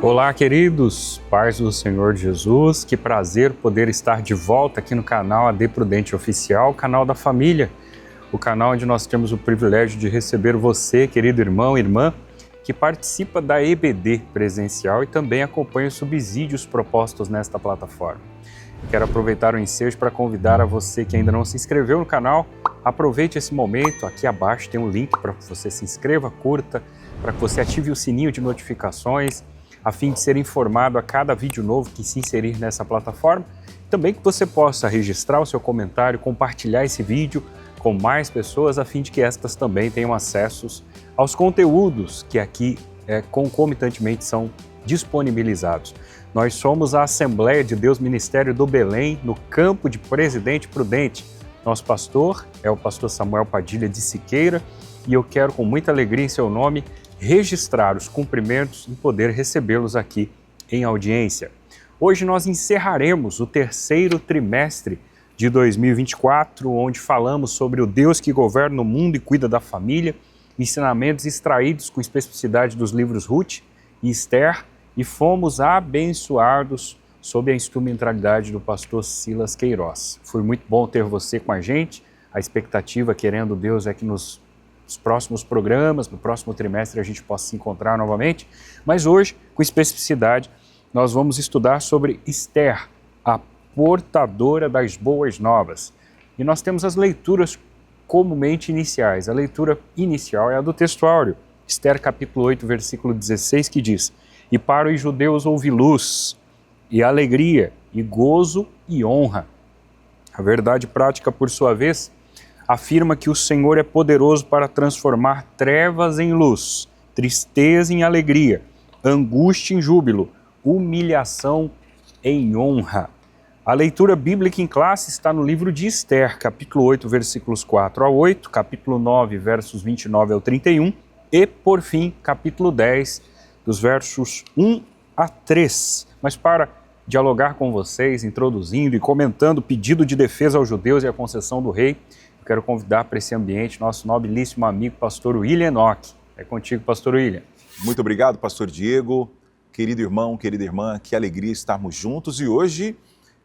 Olá, queridos, paz do Senhor Jesus, que prazer poder estar de volta aqui no canal AD Prudente Oficial, canal da família, o canal onde nós temos o privilégio de receber você, querido irmão e irmã, que participa da EBD presencial e também acompanha os subsídios propostos nesta plataforma. Quero aproveitar o ensejo para convidar a você que ainda não se inscreveu no canal, aproveite esse momento, aqui abaixo tem um link para que você se inscreva, curta, para que você ative o sininho de notificações, a fim de ser informado a cada vídeo novo que se inserir nessa plataforma. Também que você possa registrar o seu comentário, compartilhar esse vídeo com mais pessoas, a fim de que estas também tenham acesso aos conteúdos que aqui concomitantemente são disponibilizados. Nós somos a Assembleia de Deus Ministério do Belém, no campo de Presidente Prudente. Nosso pastor é o pastor Samuel Padilha de Siqueira e eu quero, com muita alegria em seu nome, registrar os cumprimentos e poder recebê-los aqui em audiência. Hoje nós encerraremos o terceiro trimestre de 2024, onde falamos sobre o Deus que governa o mundo e cuida da família, ensinamentos extraídos com especificidade dos livros Ruth e Esther, e fomos abençoados sob a instrumentalidade do pastor Silas Queiroz. Foi muito bom ter você com a gente. A expectativa, querendo Deus, é que nos próximos programas, no próximo trimestre, a gente possa se encontrar novamente. Mas hoje, com especificidade, nós vamos estudar sobre Esther, a portadora das boas novas. E nós temos as leituras comumente iniciais. A leitura inicial é a do textuário, Esther capítulo 8, versículo 16, que diz: "E para os judeus houve luz, e alegria, e gozo, e honra." A verdade prática, por sua vez, afirma que o Senhor é poderoso para transformar trevas em luz, tristeza em alegria, angústia em júbilo, humilhação em honra. A leitura bíblica em classe está no livro de Esther, capítulo 8, versículos 4 a 8, capítulo 9, versos 29 ao 31, e, por fim, capítulo 10, dos versos 1 a 3. Mas para dialogar com vocês, introduzindo e comentando o pedido de defesa aos judeus e a concessão do rei, eu quero convidar para esse ambiente nosso nobilíssimo amigo, pastor William Enoch. É contigo, pastor William. Muito obrigado, pastor Diego. Querido irmão, querida irmã, que alegria estarmos juntos e hoje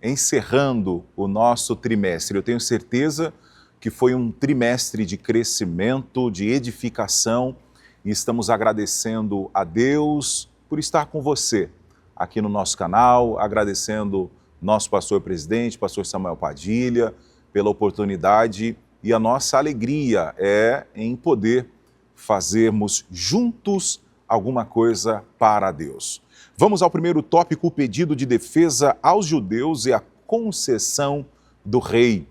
encerrando o nosso trimestre. Eu tenho certeza que foi um trimestre de crescimento, de edificação, e estamos agradecendo a Deus por estar com você aqui no nosso canal, agradecendo nosso pastor presidente, pastor Samuel Padilha, pela oportunidade, e a nossa alegria é em poder fazermos juntos alguma coisa para Deus. Vamos ao primeiro tópico, o pedido de defesa aos judeus e a concessão do rei.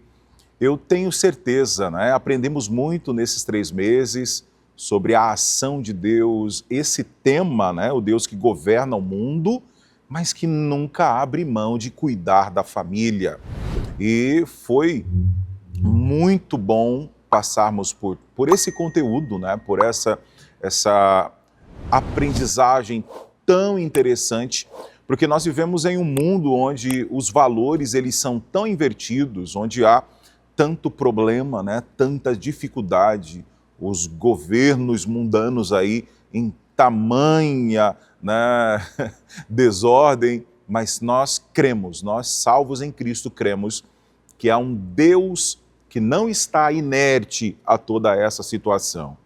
Eu tenho certeza, aprendemos muito nesses 3 meses sobre a ação de Deus, esse tema, o Deus que governa o mundo, mas que nunca abre mão de cuidar da família. E foi muito bom passarmos por esse conteúdo, por essa aprendizagem tão interessante, porque nós vivemos em um mundo onde os valores eles são tão invertidos, onde há tanto problema, tanta dificuldade, os governos mundanos aí em tamanha desordem, mas nós cremos, nós salvos em Cristo cremos que há um Deus que não está inerte a toda essa situação.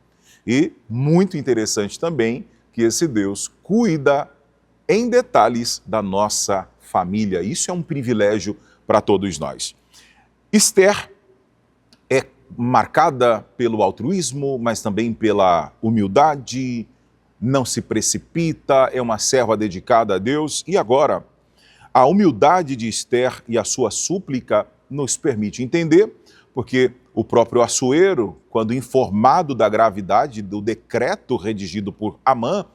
E muito interessante também que esse Deus cuida em detalhes da nossa família. Isso é um privilégio para todos nós. Esther é marcada pelo altruísmo, mas também pela humildade, não se precipita, é uma serva dedicada a Deus. E agora, a humildade de Esther e a sua súplica nos permite entender, porque o próprio Assuero, quando informado da gravidade do decreto redigido por Amã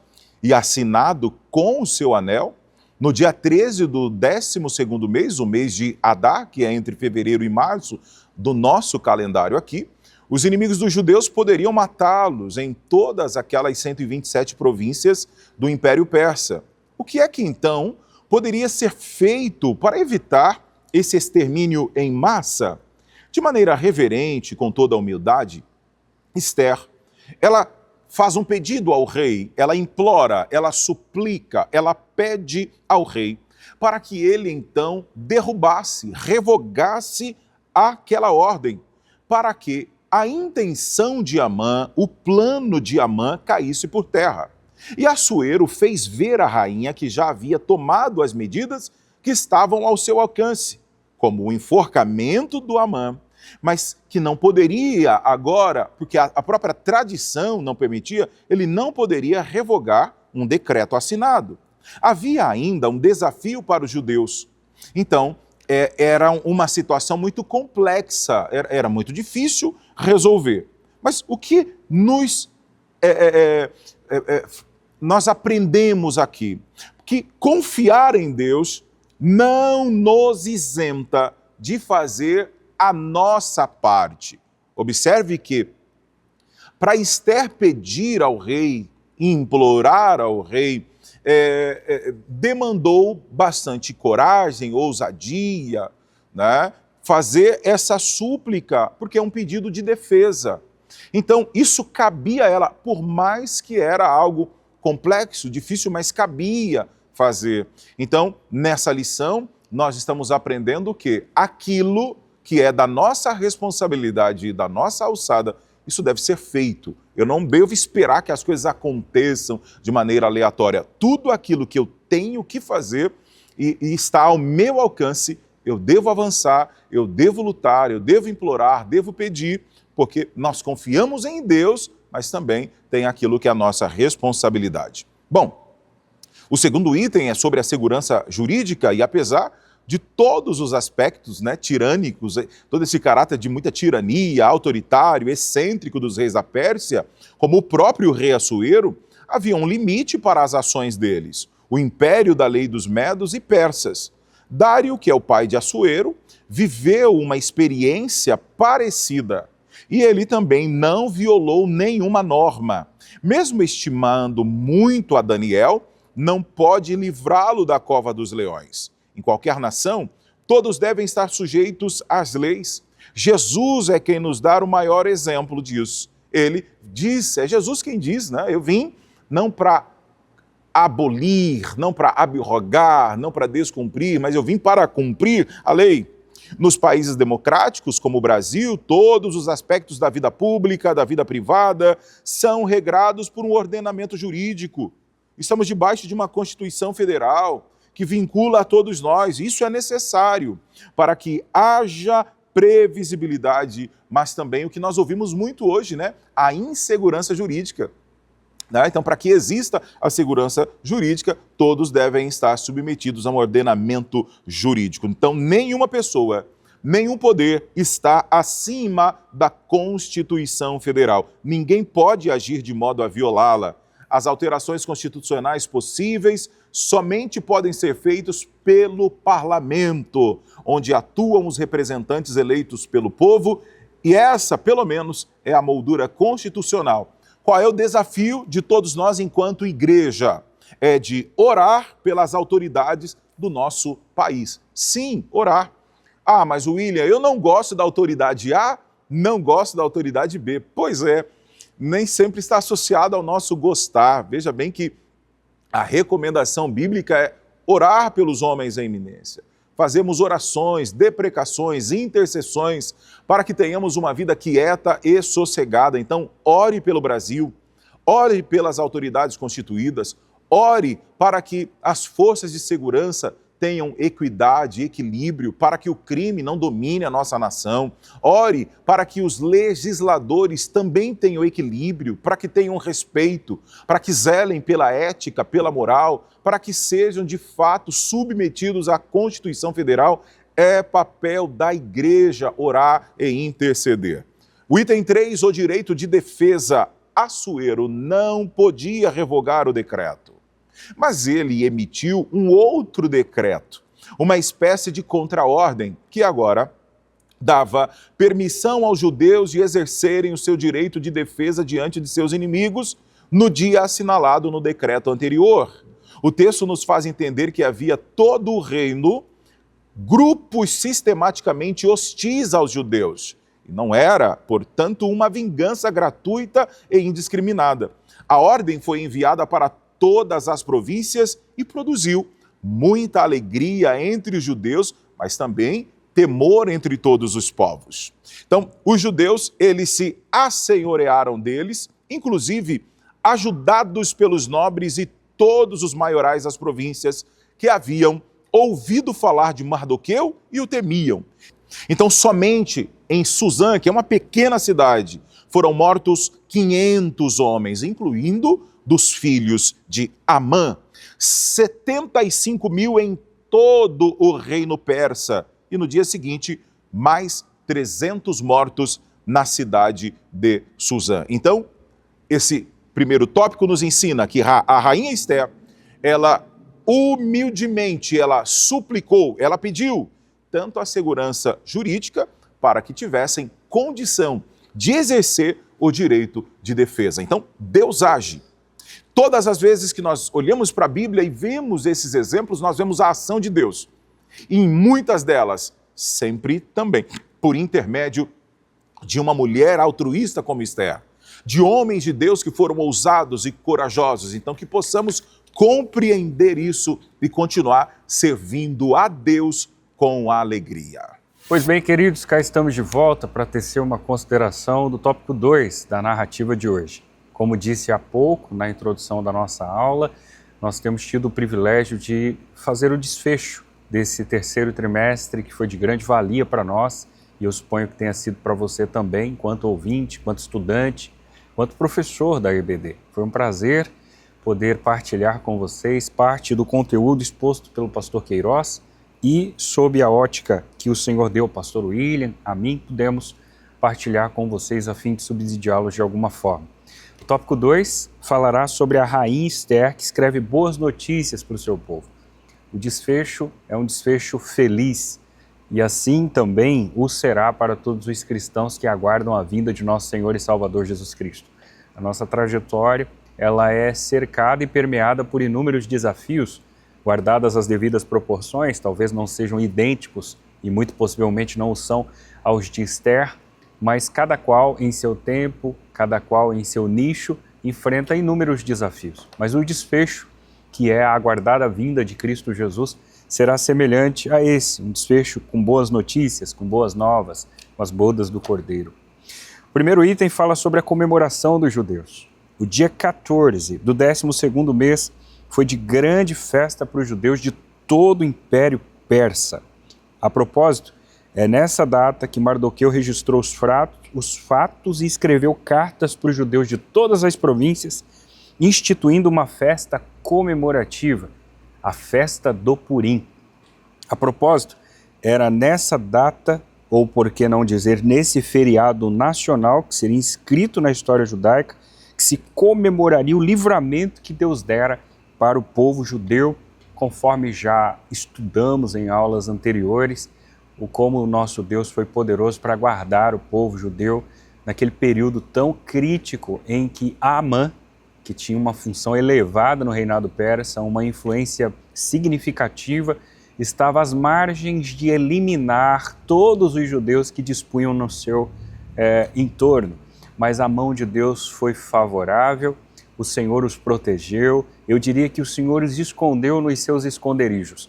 e assinado com o seu anel, no dia 13 do 12º mês, o mês de Adar, que é entre fevereiro e março do nosso calendário aqui, os inimigos dos judeus poderiam matá-los em todas aquelas 127 províncias do Império Persa. O que é que então poderia ser feito para evitar esse extermínio em massa? De maneira reverente, com toda a humildade, Esther, ela faz um pedido ao rei, ela implora, ela suplica, ela pede ao rei para que ele então derrubasse, revogasse aquela ordem, para que a intenção de Amã, o plano de Amã caísse por terra. E Assuero fez ver à rainha que já havia tomado as medidas que estavam ao seu alcance, como o enforcamento do Amã, mas que não poderia agora, porque a própria tradição não permitia, ele não poderia revogar um decreto assinado. Havia ainda um desafio para os judeus. Então, era uma situação muito complexa, era muito difícil resolver. Mas o que nós aprendemos aqui? Que confiar em Deus não nos isenta de fazer a nossa parte. Observe que, para Esther pedir ao rei, implorar ao rei, demandou bastante coragem, ousadia, né? Fazer essa súplica, porque é um pedido de defesa. Então, isso cabia a ela, por mais que era algo complexo, difícil, mas cabia fazer. Então, nessa lição, nós estamos aprendendo que aquilo que é da nossa responsabilidade e da nossa alçada, isso deve ser feito. Eu não devo esperar que as coisas aconteçam de maneira aleatória. Tudo aquilo que eu tenho que fazer e está ao meu alcance, eu devo avançar, eu devo lutar, eu devo implorar, devo pedir, porque nós confiamos em Deus, mas também tem aquilo que é a nossa responsabilidade. Bom, o segundo item é sobre a segurança jurídica e apesar de todos os aspectos, né, tirânicos, todo esse caráter de muita tirania, autoritário, excêntrico dos reis da Pérsia, como o próprio rei Assuero, havia um limite para as ações deles, o império da lei dos medos e persas. Dário, que é o pai de Assuero, viveu uma experiência parecida e ele também não violou nenhuma norma. Mesmo estimando muito a Daniel, não pode livrá-lo da cova dos leões. Em qualquer nação, todos devem estar sujeitos às leis. Jesus é quem nos dá o maior exemplo disso. Ele diz, é Jesus quem diz, né? Eu vim não para abolir, não para abrogar, não para descumprir, mas eu vim para cumprir a lei. Nos países democráticos, como o Brasil, todos os aspectos da vida pública, da vida privada, são regrados por um ordenamento jurídico. Estamos debaixo de uma Constituição Federal que vincula a todos nós. Isso é necessário para que haja previsibilidade, mas também o que nós ouvimos muito hoje, né? A insegurança jurídica. Então, para que exista a segurança jurídica, todos devem estar submetidos a um ordenamento jurídico. Então, nenhuma pessoa, nenhum poder está acima da Constituição Federal. Ninguém pode agir de modo a violá-la. As alterações constitucionais possíveis somente podem ser feitas pelo parlamento, onde atuam os representantes eleitos pelo povo, e essa, pelo menos, é a moldura constitucional. Qual é o desafio de todos nós enquanto igreja? É de orar pelas autoridades do nosso país. Sim, orar. Ah, mas William, eu não gosto da autoridade A, não gosto da autoridade B. Pois é, nem sempre está associado ao nosso gostar. Veja bem que a recomendação bíblica é orar pelos homens em eminência. Fazemos orações, deprecações, intercessões, para que tenhamos uma vida quieta e sossegada. Então, ore pelo Brasil, ore pelas autoridades constituídas, ore para que as forças de segurança tenham equidade, equilíbrio, para que o crime não domine a nossa nação. Ore para que os legisladores também tenham equilíbrio, para que tenham respeito, para que zelem pela ética, pela moral, para que sejam de fato submetidos à Constituição Federal. É papel da igreja orar e interceder. O item 3, o direito de defesa. Assuero não podia revogar o decreto, mas ele emitiu um outro decreto, uma espécie de contraordem, que agora dava permissão aos judeus de exercerem o seu direito de defesa diante de seus inimigos no dia assinalado no decreto anterior. O texto nos faz entender que havia todo o reino grupos sistematicamente hostis aos judeus. E não era, portanto, uma vingança gratuita e indiscriminada. A ordem foi enviada para todas as províncias e produziu muita alegria entre os judeus, mas também temor entre todos os povos. Então, os judeus, eles se assenhorearam deles, inclusive ajudados pelos nobres e todos os maiorais das províncias que haviam ouvido falar de Mardoqueu e o temiam. Então, somente em Suzã, que é uma pequena cidade, foram mortos 500 homens, incluindo dos filhos de Amã, 75 mil em todo o reino persa, e no dia seguinte, mais 300 mortos na cidade de Suzã. Então, esse primeiro tópico nos ensina que a rainha Esther, ela humildemente, ela suplicou, ela pediu tanto a segurança jurídica para que tivessem condição de exercer o direito de defesa. Então, Deus age. Todas as vezes que nós olhamos para a Bíblia e vemos esses exemplos, nós vemos a ação de Deus. E em muitas delas, sempre também por intermédio de uma mulher altruísta como Esther, de homens de Deus que foram ousados e corajosos. Então, que possamos compreender isso e continuar servindo a Deus com alegria. Pois bem, queridos, cá estamos de volta para tecer uma consideração do tópico 2 da narrativa de hoje. Como disse há pouco, na introdução da nossa aula, nós temos tido o privilégio de fazer o desfecho desse terceiro trimestre, que foi de grande valia para nós, e eu suponho que tenha sido para você também, enquanto ouvinte, enquanto estudante, enquanto professor da EBD. Foi um prazer poder partilhar com vocês parte do conteúdo exposto pelo pastor Queiroz e, sob a ótica que o Senhor deu ao pastor William, a mim, pudemos partilhar com vocês a fim de subsidiá-los de alguma forma. O tópico 2 falará sobre a rainha Esther, que escreve boas notícias para o seu povo. O desfecho é um desfecho feliz, e assim também o será para todos os cristãos que aguardam a vinda de nosso Senhor e Salvador Jesus Cristo. A nossa trajetória, ela é cercada e permeada por inúmeros desafios, guardadas as devidas proporções, talvez não sejam idênticos e muito possivelmente não o são aos de Esther, mas cada qual em seu tempo, cada qual em seu nicho, enfrenta inúmeros desafios. Mas o desfecho, que é a aguardada vinda de Cristo Jesus, será semelhante a esse, um desfecho com boas notícias, com boas novas, com as bodas do Cordeiro. O primeiro item fala sobre a comemoração dos judeus. O dia 14 do 12º mês foi de grande festa para os judeus de todo o Império Persa. A propósito, é nessa data que Mardoqueu registrou os fatos e escreveu cartas para os judeus de todas as províncias, instituindo uma festa comemorativa, a festa do Purim. A propósito, era nessa data, ou por que não dizer nesse feriado nacional, que seria inscrito na história judaica, que se comemoraria o livramento que Deus dera para o povo judeu, conforme já estudamos em aulas anteriores, o como o nosso Deus foi poderoso para guardar o povo judeu naquele período tão crítico em que Amã, que tinha uma função elevada no reinado persa, uma influência significativa, estava às margens de eliminar todos os judeus que dispunham no seu entorno. Mas a mão de Deus foi favorável, o Senhor os protegeu, eu diria que o Senhor os escondeu nos seus esconderijos.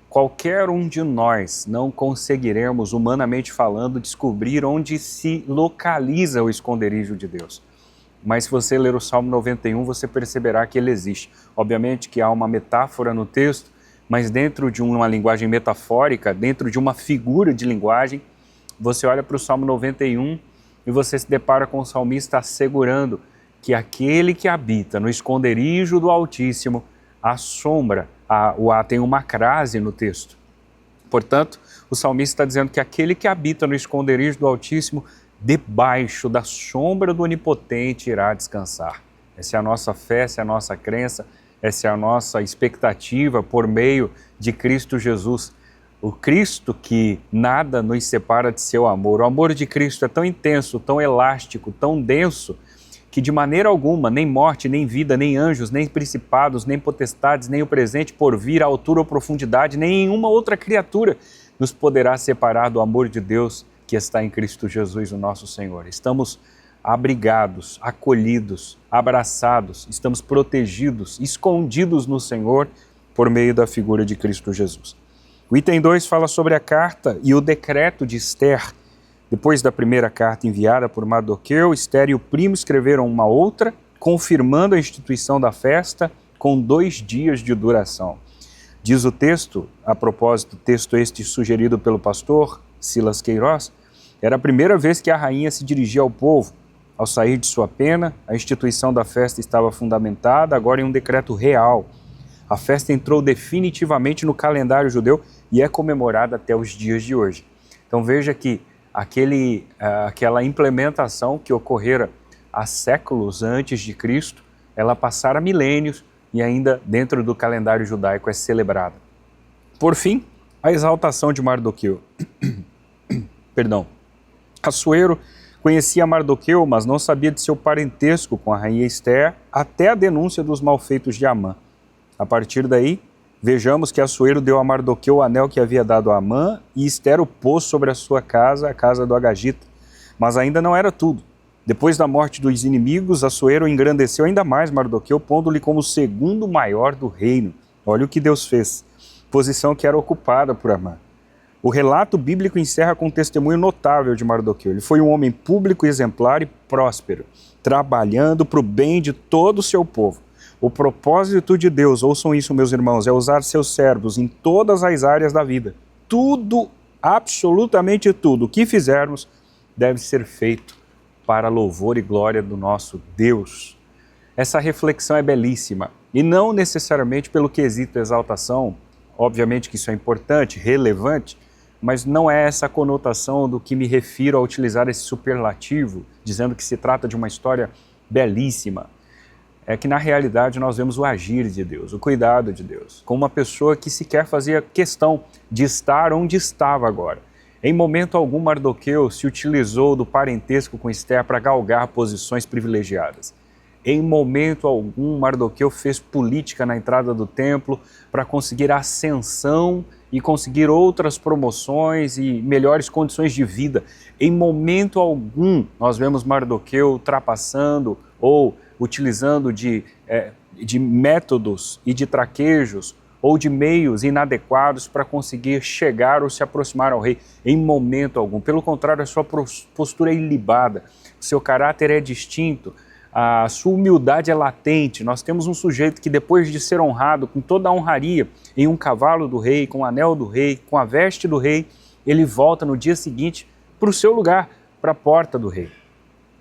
Qualquer um de nós não conseguiremos, humanamente falando, descobrir onde se localiza o esconderijo de Deus. Mas se você ler o Salmo 91, você perceberá que ele existe. Obviamente que há uma metáfora no texto, mas dentro de uma linguagem metafórica, dentro de uma figura de linguagem, você olha para o Salmo 91 e você se depara com o salmista assegurando que aquele que habita no esconderijo do Altíssimo, a sombra, tem uma crase no texto. Portanto, o salmista está dizendo que aquele que habita no esconderijo do Altíssimo, debaixo da sombra do Onipotente irá descansar. Essa é a nossa fé, essa é a nossa crença, essa é a nossa expectativa por meio de Cristo Jesus. O Cristo que nada nos separa de seu amor. O amor de Cristo é tão intenso, tão elástico, tão denso, que de maneira alguma, nem morte, nem vida, nem anjos, nem principados, nem potestades, nem o presente por vir, a altura ou profundidade, nem nenhuma outra criatura nos poderá separar do amor de Deus que está em Cristo Jesus, o nosso Senhor. Estamos abrigados, acolhidos, abraçados, estamos protegidos, escondidos no Senhor por meio da figura de Cristo Jesus. O item 2 fala sobre a carta e o decreto de Esther. Depois da primeira carta enviada por Mardoqueu, Esther e o primo escreveram uma outra, confirmando a instituição da festa com 2 dias de duração. Diz o texto, a propósito, texto este sugerido pelo pastor Silas Queiroz, era a primeira vez que a rainha se dirigia ao povo. Ao sair de sua pena, a instituição da festa estava fundamentada agora em um decreto real. A festa entrou definitivamente no calendário judeu e é comemorada até os dias de hoje. Então veja que aquela implementação que ocorrera há séculos antes de Cristo, ela passara milênios e ainda dentro do calendário judaico é celebrada. Por fim, a exaltação de Mardoqueu. Perdão. Assuero conhecia Mardoqueu, mas não sabia de seu parentesco com a rainha Esther até a denúncia dos malfeitos de Amã. A partir daí, vejamos que Assuero deu a Mardoqueu o anel que havia dado a Amã e Esther o pôs sobre a sua casa, a casa do Agagita. Mas ainda não era tudo. Depois da morte dos inimigos, Assuero engrandeceu ainda mais Mardoqueu, pondo-lhe como o segundo maior do reino. Olha o que Deus fez. Posição que era ocupada por Amã. O relato bíblico encerra com um testemunho notável de Mardoqueu. Ele foi um homem público, exemplar e próspero, trabalhando para o bem de todo o seu povo. O propósito de Deus, ouçam isso, meus irmãos, é usar seus servos em todas as áreas da vida. Tudo, absolutamente tudo, o que fizermos deve ser feito para louvor e glória do nosso Deus. Essa reflexão é belíssima, e não necessariamente pelo quesito exaltação, obviamente que isso é importante, relevante, mas não é essa a conotação do que me refiro a utilizar esse superlativo, dizendo que se trata de uma história belíssima. É que na realidade nós vemos o agir de Deus, o cuidado de Deus, com uma pessoa que sequer fazia questão de estar onde estava agora. Em momento algum, Mardoqueu se utilizou do parentesco com Esther para galgar posições privilegiadas. Em momento algum, Mardoqueu fez política na entrada do templo para conseguir ascensão e conseguir outras promoções e melhores condições de vida. Em momento algum, nós vemos Mardoqueu ultrapassando ou utilizando de métodos e de traquejos ou de meios inadequados para conseguir chegar ou se aproximar ao rei, em momento algum. Pelo contrário, a sua postura é ilibada, seu caráter é distinto, a sua humildade é latente. Nós temos um sujeito que, depois de ser honrado com toda a honraria em um cavalo do rei, com o anel do rei, com a veste do rei, ele volta no dia seguinte para o seu lugar, para a porta do rei.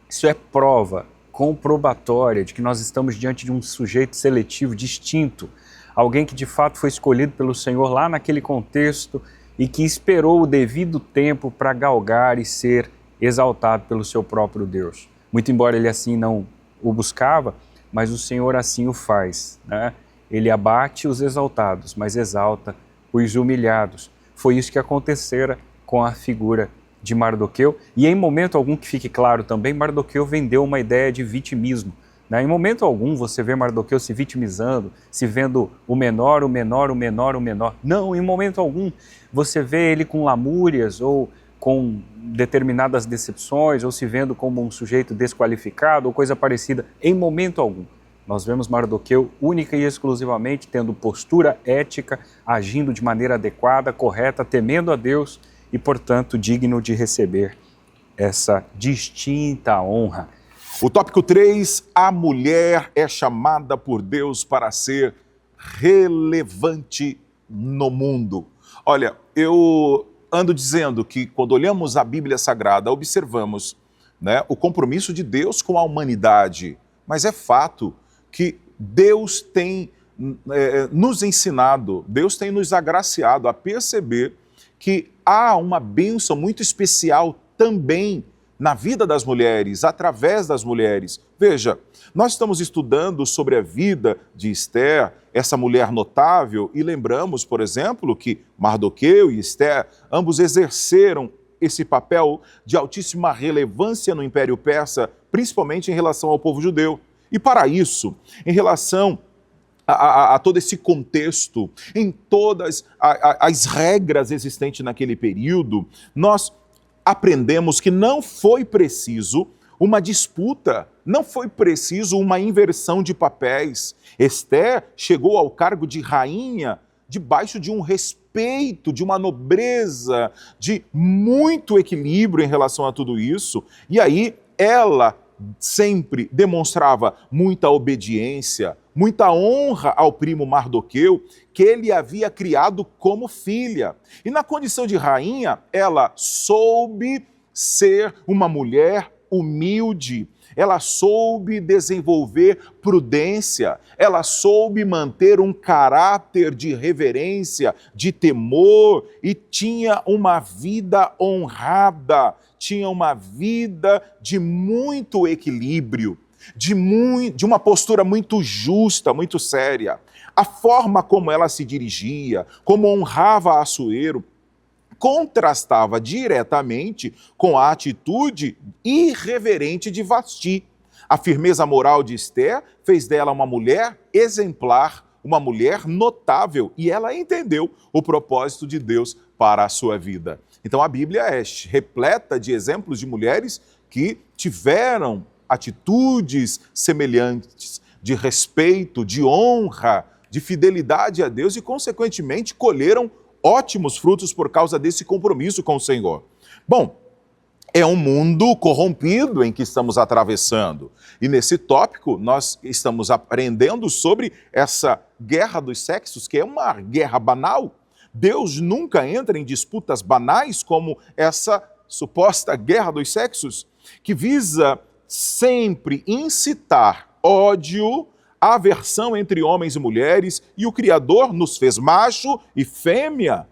Isso é prova comprobatória de que nós estamos diante de um sujeito seletivo, distinto, alguém que de fato foi escolhido pelo Senhor lá naquele contexto e que esperou o devido tempo para galgar e ser exaltado pelo seu próprio Deus. Muito embora ele assim não o buscava, mas o Senhor assim o faz, né? Ele abate os exaltados, mas exalta os humilhados. Foi isso que acontecera com a figura de Mardoqueu, e em momento algum, que fique claro também, Mardoqueu vendeu uma ideia de vitimismo. Em momento algum você vê Mardoqueu se vitimizando, se vendo o menor, o menor, o menor, o menor. Não, em momento algum você vê ele com lamúrias ou com determinadas decepções ou se vendo como um sujeito desqualificado ou coisa parecida. Em momento algum. Nós vemos Mardoqueu única e exclusivamente tendo postura ética, agindo de maneira adequada, correta, temendo a Deus e, portanto, digno de receber essa distinta honra. O tópico 3, a mulher é chamada por Deus para ser relevante no mundo. Olha, eu ando dizendo que quando olhamos a Bíblia Sagrada, observamos, né, o compromisso de Deus com a humanidade, mas é fato que Deus tem nos ensinado, Deus tem nos agraciado a perceber que há uma bênção muito especial também na vida das mulheres, através das mulheres. Veja, nós estamos estudando sobre a vida de Esther, essa mulher notável, e lembramos, por exemplo, que Mardoqueu e Esther, ambos exerceram esse papel de altíssima relevância no Império Persa, principalmente em relação ao povo judeu. E para isso, em relação a todo esse contexto, em todas as regras existentes naquele período, nós aprendemos que não foi preciso uma disputa, não foi preciso uma inversão de papéis. Esther chegou ao cargo de rainha debaixo de um respeito, de uma nobreza, de muito equilíbrio em relação a tudo isso. E aí ela sempre demonstrava muita obediência, muita honra ao primo Mardoqueu, que ele havia criado como filha. E na condição de rainha, ela soube ser uma mulher humilde, ela soube desenvolver prudência, ela soube manter um caráter de reverência, de temor, e tinha uma vida honrada, tinha uma vida de muito equilíbrio, de uma postura muito justa, muito séria. A forma como ela se dirigia, como honrava Assuero, contrastava diretamente com a atitude irreverente de Vasti. A firmeza moral de Esther fez dela uma mulher exemplar, uma mulher notável, e ela entendeu o propósito de Deus para a sua vida. Então a Bíblia é repleta de exemplos de mulheres que tiveram atitudes semelhantes, de respeito, de honra, de fidelidade a Deus e, consequentemente, colheram ótimos frutos por causa desse compromisso com o Senhor. Bom, é um mundo corrompido em que estamos atravessando. E nesse tópico nós estamos aprendendo sobre essa guerra dos sexos, que é uma guerra banal. Deus nunca entra em disputas banais como essa suposta guerra dos sexos, que visa sempre incitar ódio, aversão entre homens e mulheres, e o Criador nos fez macho e fêmea,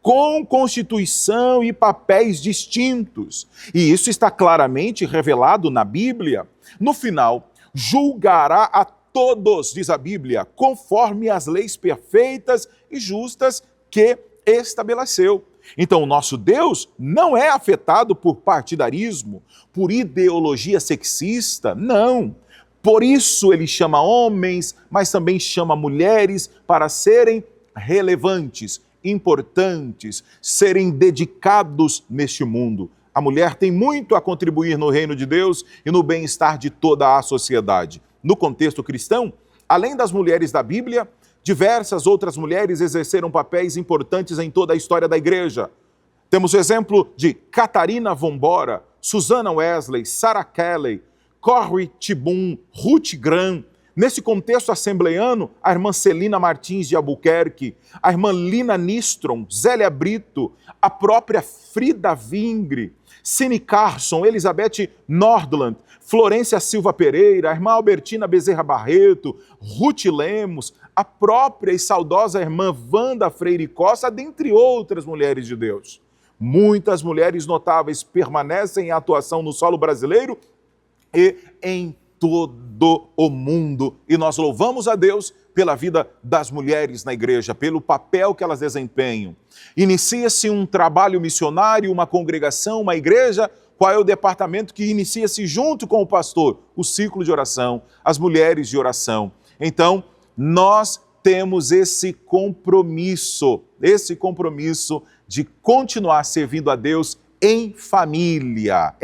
com constituição e papéis distintos. E isso está claramente revelado na Bíblia. No final, julgará a todos, diz a Bíblia, conforme as leis perfeitas e justas que estabeleceu. Então, o nosso Deus não é afetado por partidarismo, por ideologia sexista, não. Por isso ele chama homens, mas também chama mulheres para serem relevantes, importantes, serem dedicados neste mundo. A mulher tem muito a contribuir no reino de Deus e no bem-estar de toda a sociedade. No contexto cristão, além das mulheres da Bíblia, diversas outras mulheres exerceram papéis importantes em toda a história da igreja. Temos o exemplo de Catarina Vombora, Susana Wesley, Sarah Kelly, Corrie Tibum, Ruth Graham. Nesse contexto assembleano, a irmã Celina Martins de Albuquerque, a irmã Lina Nistron, Zélia Brito, a própria Frida Vingre, Cine Carson, Elizabeth Nordland, Florência Silva Pereira, a irmã Albertina Bezerra Barreto, Ruth Lemos, a própria e saudosa irmã Wanda Freire Costa, dentre outras mulheres de Deus. Muitas mulheres notáveis permanecem em atuação no solo brasileiro e em todo o mundo. E nós louvamos a Deus pela vida das mulheres na igreja, pelo papel que elas desempenham. Inicia-se um trabalho missionário, uma congregação, uma igreja. Qual é o departamento que inicia-se junto com o pastor? O ciclo de oração, as mulheres de oração. Então, nós temos esse compromisso de continuar servindo a Deus em família,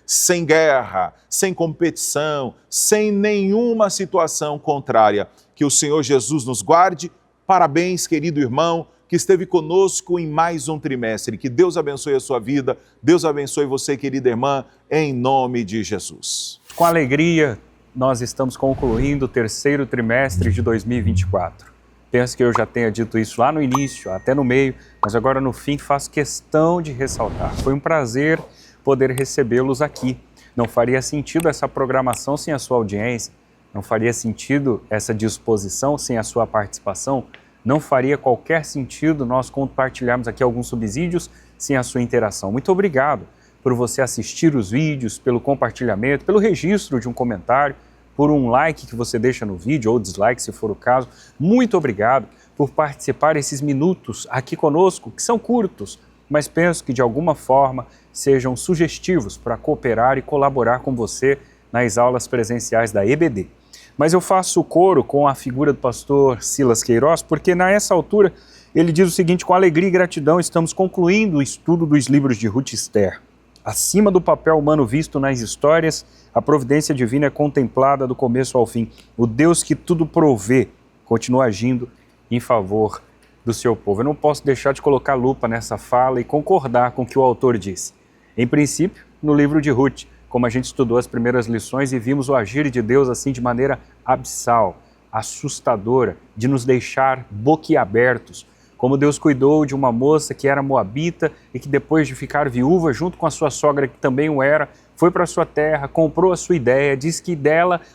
sem guerra, sem competição, sem nenhuma situação contrária. Que o Senhor Jesus nos guarde. Parabéns, querido irmão, que esteve conosco em mais um trimestre. Que Deus abençoe a sua vida, Deus abençoe você, querida irmã, em nome de Jesus. Com alegria, nós estamos concluindo o terceiro trimestre de 2024. Penso que eu já tenha dito isso lá no início, até no meio, mas agora no fim faço questão de ressaltar. Foi um prazer poder recebê-los aqui. Não faria sentido essa programação sem a sua audiência, não faria sentido essa disposição sem a sua participação, não faria qualquer sentido nós compartilharmos aqui alguns subsídios sem a sua interação. Muito obrigado por você assistir os vídeos, pelo compartilhamento, pelo registro de um comentário, por um like que você deixa no vídeo, ou dislike, se for o caso. Muito obrigado por participar esses minutos aqui conosco, que são curtos, mas penso que de alguma forma sejam sugestivos para cooperar e colaborar com você nas aulas presenciais da EBD. Mas eu faço coro com a figura do pastor Silas Queiroz, porque nessa altura Ele diz o seguinte: com alegria e gratidão estamos concluindo o estudo dos livros de Ruth e Esther. Acima do papel humano visto nas histórias, a providência divina é contemplada do começo ao fim. O Deus que tudo provê continua agindo em favor do seu povo. Eu não posso deixar de colocar lupa nessa fala e concordar com o que o autor disse. Em princípio, no livro de Ruth, como a gente estudou as primeiras lições e vimos o agir de Deus assim de maneira abissal, assustadora, de nos deixar boquiabertos, como Deus cuidou de uma moça que era moabita e que depois de ficar viúva junto com a sua sogra, que também o era, foi para a sua terra, comprou a sua ideia, disse que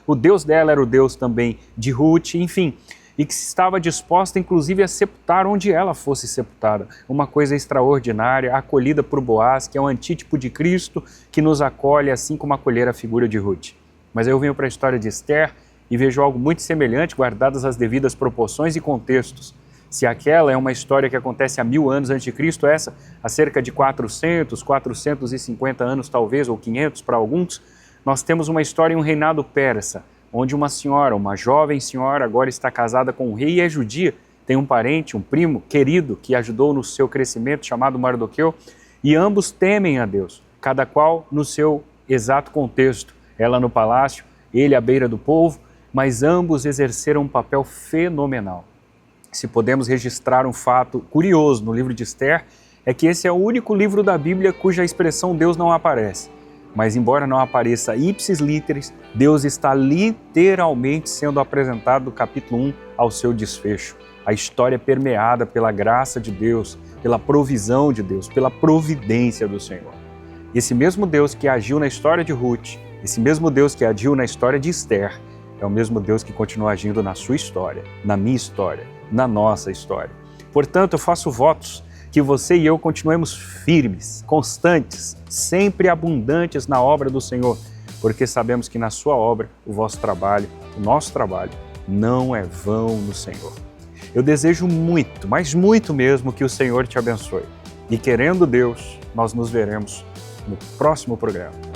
o Deus dela era o Deus também de Ruth, enfim, e que estava disposta inclusive a sepultar onde ela fosse sepultada. Uma coisa extraordinária, acolhida por Boaz, que é um antítipo de Cristo, que nos acolhe assim como acolher a figura de Ruth. Mas eu venho para a história de Esther e vejo algo muito semelhante, guardadas as devidas proporções e contextos. Se aquela é uma história que acontece há 1000 anos antes de Cristo, essa há cerca de 450 anos talvez, ou 500 para alguns, nós temos uma história em um reinado persa, onde uma senhora, uma jovem senhora, agora está casada com um rei e é judia, tem um parente, um primo querido que ajudou no seu crescimento, chamado Mardoqueu, e ambos temem a Deus, cada qual no seu exato contexto. Ela no palácio, ele à beira do povo, mas ambos exerceram um papel fenomenal. Se podemos registrar um fato curioso no livro de Esther, é que esse é o único livro da Bíblia cuja expressão Deus não aparece. Mas embora não apareça ipsis literis, Deus está literalmente sendo apresentado do capítulo 1 ao seu desfecho. A história é permeada pela graça de Deus, pela provisão de Deus, pela providência do Senhor. Esse mesmo Deus que agiu na história de Ruth, esse mesmo Deus que agiu na história de Esther, é o mesmo Deus que continua agindo na sua história, na minha história, na nossa história. Portanto, eu faço votos que você e eu continuemos firmes, constantes, sempre abundantes na obra do Senhor, porque sabemos que na sua obra, o vosso trabalho, o nosso trabalho, não é vão no Senhor. Eu desejo muito, mas muito mesmo, que o Senhor te abençoe. E querendo Deus, nós nos veremos no próximo programa.